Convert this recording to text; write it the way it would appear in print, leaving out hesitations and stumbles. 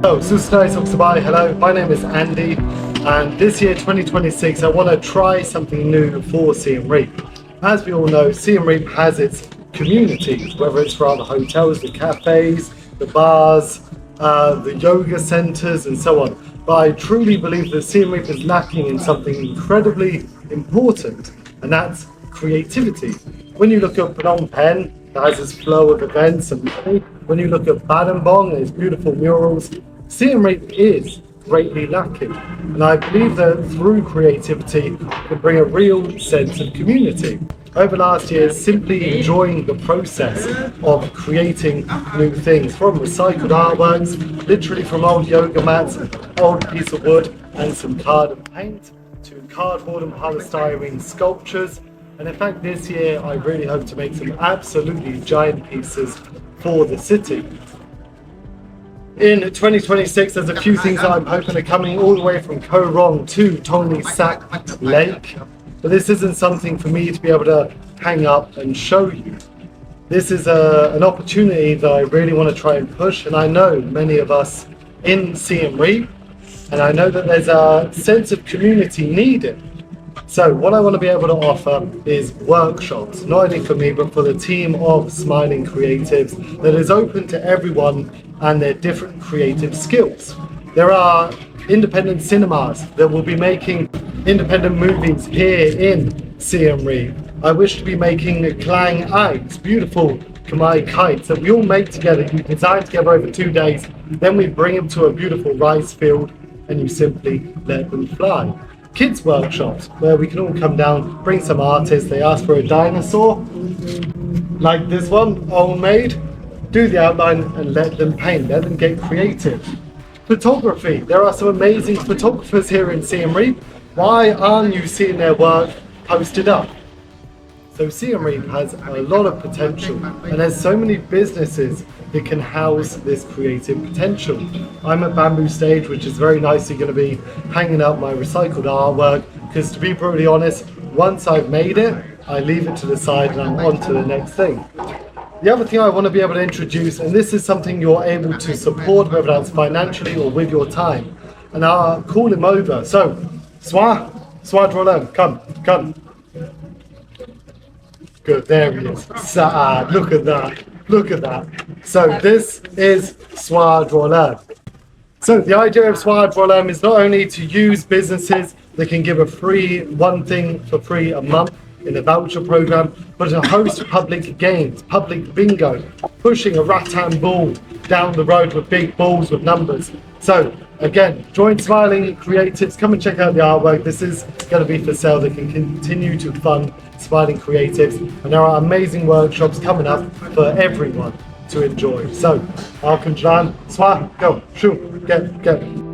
Hello, my name is Andy, and this year 2026 I want to try something new for Siem Reap. As we all know, Siem Reap has its communities, whether it's around the hotels, the cafes, the bars, the yoga centres and so on. But I truly believe that Siem Reap is lacking in something incredibly important, and that's creativity. When you look at Phnom Penh, it has this flow of events and money. When you look at Battambang, there's beautiful murals. Siem Reap is greatly lacking, and I believe that through creativity we can bring a real sense of community. Over last year, simply enjoying the process of creating new things, from recycled artworks, literally from old yoga mats, old piece of wood and some card and paint, to cardboard and polystyrene sculptures. And in fact, this year I really hope to make some absolutely giant pieces for the city. In 2026, there's a few things that I'm hoping are coming all the way from Koh Rong to Tonle Sap Lake. But this isn't something for me to be able to hang up and show you. This is an opportunity that I really want to try and push, and I know many of us in Siem Reap, and I know that there's a sense of community needed. So what I want to be able to offer is workshops, not only for me but for the team of smiling creatives, that is open to everyone and their different creative skills. There are independent cinemas that will be making independent movies here in Siem Reap. I wish to be making Klang Eyes, beautiful Khmer kites that we all make together. You design together over 2 days, then we bring them to a beautiful rice field and you simply let them fly. Kids workshops where we can all come down, bring some artists. They ask for a dinosaur like this one, all made, do the outline and let them paint, let them get creative. Photography, there are some amazing photographers here in Siem Reap. Why aren't you seeing their work posted up? So Siem Reap has a lot of potential, and there's so many businesses that can house this creative potential. I'm at Bamboo Stage, which is very nicely going to be hanging up my recycled artwork, because to be brutally honest, once I've made it, I leave it to the side and I'm on to the next thing. The other thing I want to be able to introduce, and this is something you're able to support, whether that's financially or with your time, and I'll call him over. So, Swa Drolam, come. Good, there he is. Saad, look at that. So this is Swa Drolam. So the idea of Swa Drolam is not only to use businesses that can give a free one thing for free a month in a voucher program, but to host public games, public bingo, pushing a rattan ball down the road with big balls with numbers. So again, join Smiling Creatives, come and check out the artwork. This is going to be for sale. They can continue to fund Smiling Creatives, and there are amazing workshops coming up for everyone to enjoy. So, Arkoun, Swa, go, shoot, get.